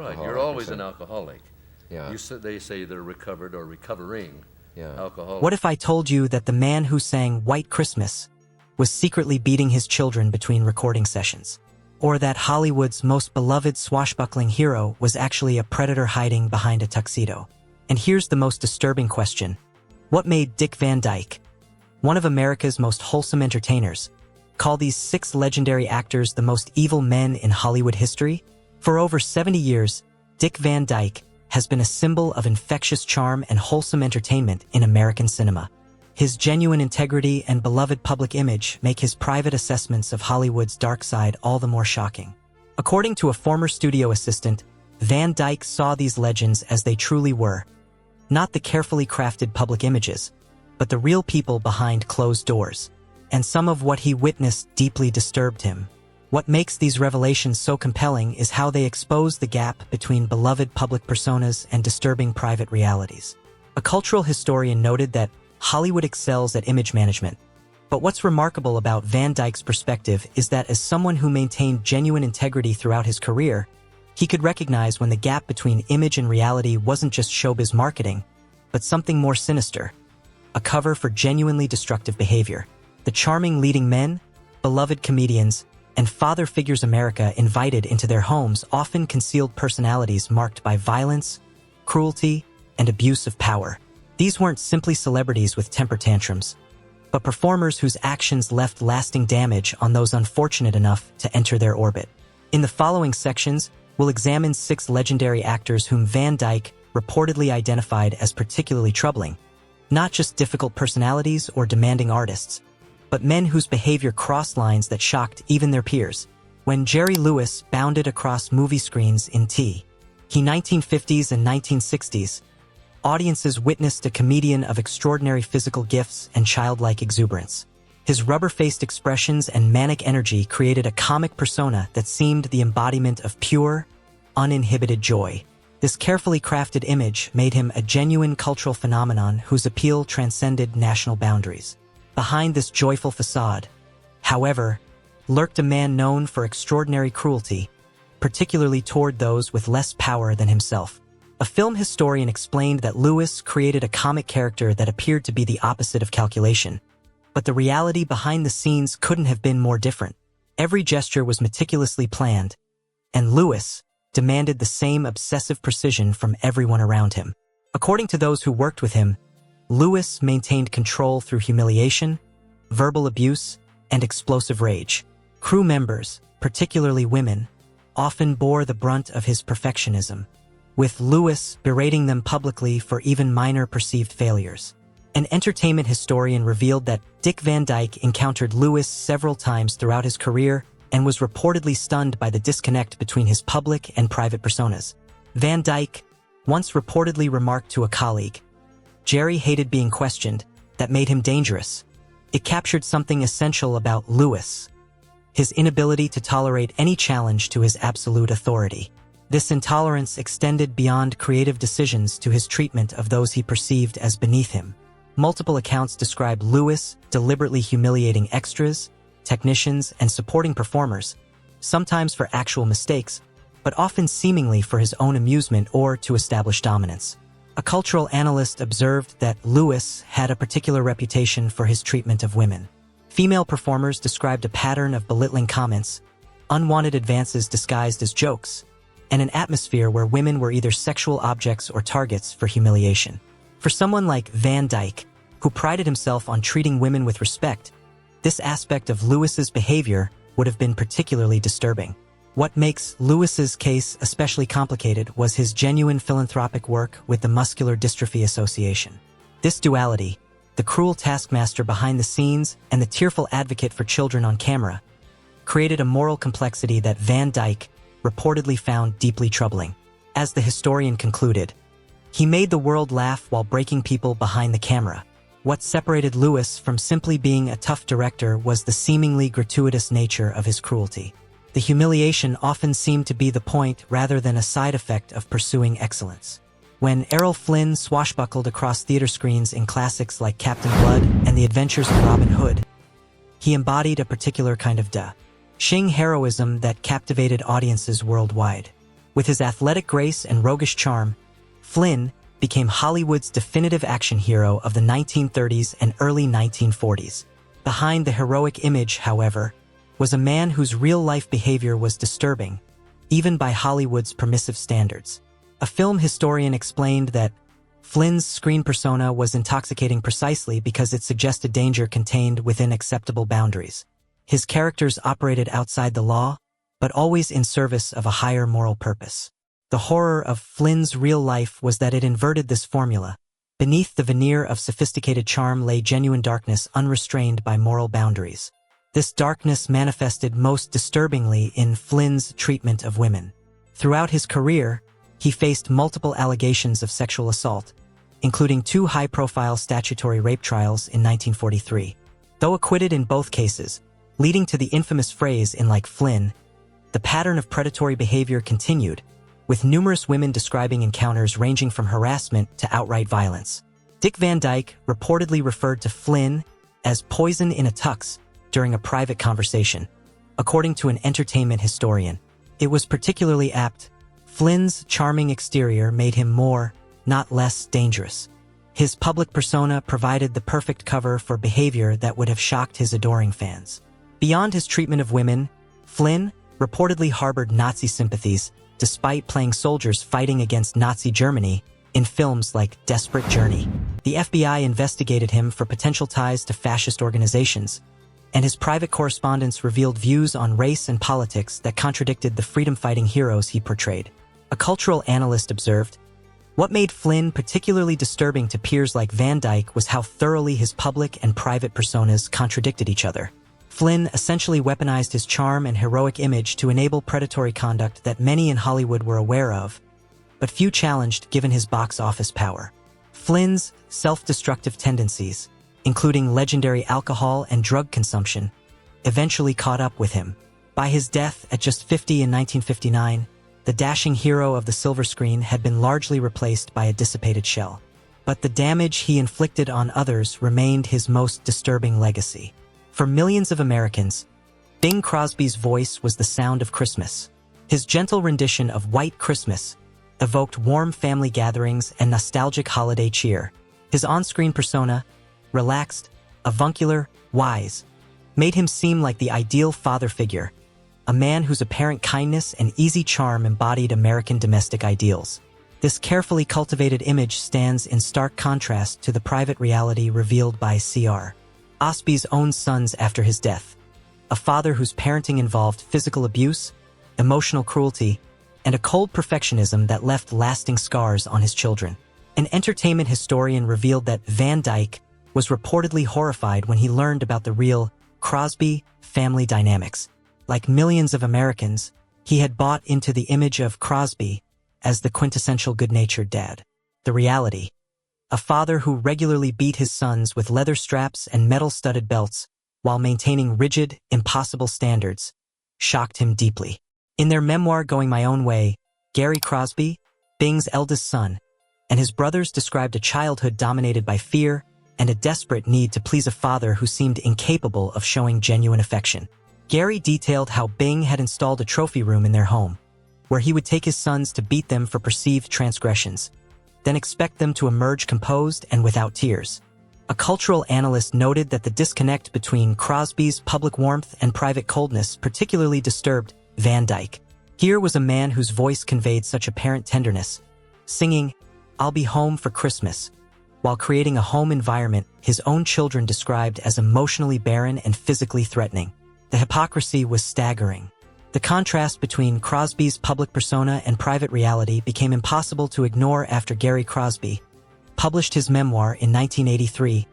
alcoholic. You're always an alcoholic. Yeah. They say they're recovered or recovering alcoholic. What if I told you that the man who sang White Christmas was secretly beating his children between recording sessions? Or that Hollywood's most beloved swashbuckling hero was actually a predator hiding behind a tuxedo? And here's the most disturbing question. What made Dick Van Dyke, one of America's most wholesome entertainers, call these 6 legendary actors the most evil men in Hollywood history? For over 70 years, Dick Van Dyke has been a symbol of infectious charm and wholesome entertainment in American cinema. His genuine integrity and beloved public image make his private assessments of Hollywood's dark side all the more shocking. According to a former studio assistant, Van Dyke saw these legends as they truly were, not the carefully crafted public images, but the real people behind closed doors. And some of what he witnessed deeply disturbed him. What makes these revelations so compelling is how they expose the gap between beloved public personas and disturbing private realities. A cultural historian noted that Hollywood excels at image management. But what's remarkable about Van Dyke's perspective is that as someone who maintained genuine integrity throughout his career, he could recognize when the gap between image and reality wasn't just showbiz marketing, but something more sinister, a cover for genuinely destructive behavior. The charming leading men, beloved comedians, and father figures America invited into their homes often concealed personalities marked by violence, cruelty, and abuse of power. These weren't simply celebrities with temper tantrums, but performers whose actions left lasting damage on those unfortunate enough to enter their orbit. In the following sections, we'll examine 6 legendary actors whom Van Dyke reportedly identified as particularly troubling, not just difficult personalities or demanding artists, but men whose behavior crossed lines that shocked even their peers. When Jerry Lewis bounded across movie screens in the 1950s and 1960s, audiences witnessed a comedian of extraordinary physical gifts and childlike exuberance. His rubber-faced expressions and manic energy created a comic persona that seemed the embodiment of pure, uninhibited joy. This carefully crafted image made him a genuine cultural phenomenon whose appeal transcended national boundaries. Behind this joyful facade, however, lurked a man known for extraordinary cruelty, particularly toward those with less power than himself. A film historian explained that Lewis created a comic character that appeared to be the opposite of calculation, but the reality behind the scenes couldn't have been more different. Every gesture was meticulously planned, and Lewis demanded the same obsessive precision from everyone around him. According to those who worked with him, Lewis maintained control through humiliation, verbal abuse, and explosive rage. Crew members, particularly women, often bore the brunt of his perfectionism, with Lewis berating them publicly for even minor perceived failures. An entertainment historian revealed that Dick Van Dyke encountered Lewis several times throughout his career and was reportedly stunned by the disconnect between his public and private personas. Van Dyke once reportedly remarked to a colleague, "Jerry hated being questioned, that made him dangerous." It captured something essential about Lewis: his inability to tolerate any challenge to his absolute authority. This intolerance extended beyond creative decisions to his treatment of those he perceived as beneath him. Multiple accounts describe Lewis deliberately humiliating extras, technicians, and supporting performers, sometimes for actual mistakes, but often seemingly for his own amusement or to establish dominance. A cultural analyst observed that Lewis had a particular reputation for his treatment of women. Female performers described a pattern of belittling comments, unwanted advances disguised as jokes, and an atmosphere where women were either sexual objects or targets for humiliation. For someone like Van Dyke, who prided himself on treating women with respect, this aspect of Lewis's behavior would have been particularly disturbing. What makes Lewis's case especially complicated was his genuine philanthropic work with the Muscular Dystrophy Association. This duality, the cruel taskmaster behind the scenes and the tearful advocate for children on camera, created a moral complexity that Van Dyke reportedly found deeply troubling. As the historian concluded, he made the world laugh while breaking people behind the camera. What separated Lewis from simply being a tough director was the seemingly gratuitous nature of his cruelty. The humiliation often seemed to be the point rather than a side effect of pursuing excellence. When Errol Flynn swashbuckled across theater screens in classics like Captain Blood and The Adventures of Robin Hood, he embodied a particular kind of dashing heroism that captivated audiences worldwide. With his athletic grace and roguish charm, Flynn became Hollywood's definitive action hero of the 1930s and early 1940s. Behind the heroic image, however, was a man whose real-life behavior was disturbing, even by Hollywood's permissive standards. A film historian explained that Flynn's screen persona was intoxicating precisely because it suggested danger contained within acceptable boundaries. His characters operated outside the law, but always in service of a higher moral purpose. The horror of Flynn's real life was that it inverted this formula. Beneath the veneer of sophisticated charm lay genuine darkness unrestrained by moral boundaries. This darkness manifested most disturbingly in Flynn's treatment of women. Throughout his career, he faced multiple allegations of sexual assault, including 2 high-profile statutory rape trials in 1943. Though acquitted in both cases, leading to the infamous phrase in Like Flynn, the pattern of predatory behavior continued, with numerous women describing encounters ranging from harassment to outright violence. Dick Van Dyke reportedly referred to Flynn as poison in a tux during a private conversation. According to an entertainment historian, it was particularly apt. Flynn's charming exterior made him more, not less, dangerous. His public persona provided the perfect cover for behavior that would have shocked his adoring fans. Beyond his treatment of women, Flynn reportedly harbored Nazi sympathies despite playing soldiers fighting against Nazi Germany in films like Desperate Journey. The FBI investigated him for potential ties to fascist organizations, and his private correspondence revealed views on race and politics that contradicted the freedom-fighting heroes he portrayed. A cultural analyst observed, "What made Flynn particularly disturbing to peers like Van Dyke was how thoroughly his public and private personas contradicted each other." Flynn essentially weaponized his charm and heroic image to enable predatory conduct that many in Hollywood were aware of, but few challenged given his box office power. Flynn's self-destructive tendencies, including legendary alcohol and drug consumption, eventually caught up with him. By his death at just 50 in 1959, the dashing hero of the silver screen had been largely replaced by a dissipated shell. But the damage he inflicted on others remained his most disturbing legacy. For millions of Americans, Bing Crosby's voice was the sound of Christmas. His gentle rendition of White Christmas evoked warm family gatherings and nostalgic holiday cheer. His on-screen persona, relaxed, avuncular, wise, made him seem like the ideal father figure, a man whose apparent kindness and easy charm embodied American domestic ideals. This carefully cultivated image stands in stark contrast to the private reality revealed by C.R. Osby's own sons after his death, a father whose parenting involved physical abuse, emotional cruelty, and a cold perfectionism that left lasting scars on his children. An entertainment historian revealed that Van Dyke was reportedly horrified when he learned about the real Crosby family dynamics. Like millions of Americans, he had bought into the image of Crosby as the quintessential good-natured dad. The reality, a father who regularly beat his sons with leather straps and metal-studded belts while maintaining rigid, impossible standards, shocked him deeply. In their memoir Going My Own Way, Gary Crosby, Bing's eldest son, and his brothers described a childhood dominated by fear and a desperate need to please a father who seemed incapable of showing genuine affection. Gary detailed how Bing had installed a trophy room in their home, where he would take his sons to beat them for perceived transgressions, then expect them to emerge composed and without tears. A cultural analyst noted that the disconnect between Crosby's public warmth and private coldness particularly disturbed Van Dyke. Here was a man whose voice conveyed such apparent tenderness, singing, "I'll be home for Christmas," while creating a home environment his own children described as emotionally barren and physically threatening. The hypocrisy was staggering. The contrast between Crosby's public persona and private reality became impossible to ignore after Gary Crosby published his memoir in 1983,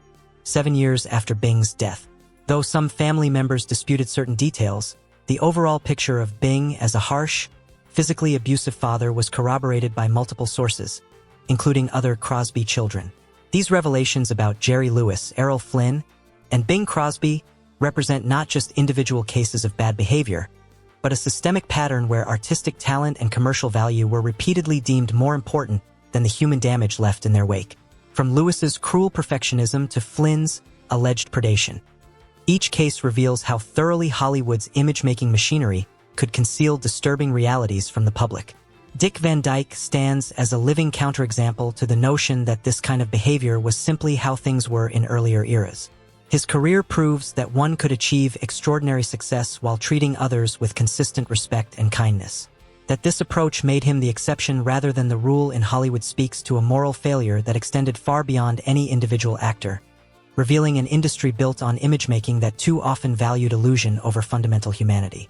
7 years after Bing's death. Though some family members disputed certain details, the overall picture of Bing as a harsh, physically abusive father was corroborated by multiple sources, including other Crosby children. These revelations about Jerry Lewis, Errol Flynn, and Bing Crosby represent not just individual cases of bad behavior, but a systemic pattern where artistic talent and commercial value were repeatedly deemed more important than the human damage left in their wake. From Lewis's cruel perfectionism to Flynn's alleged predation, each case reveals how thoroughly Hollywood's image-making machinery could conceal disturbing realities from the public. Dick Van Dyke stands as a living counterexample to the notion that this kind of behavior was simply how things were in earlier eras. His career proves that one could achieve extraordinary success while treating others with consistent respect and kindness. That this approach made him the exception rather than the rule in Hollywood speaks to a moral failure that extended far beyond any individual actor, revealing an industry built on image-making that too often valued illusion over fundamental humanity.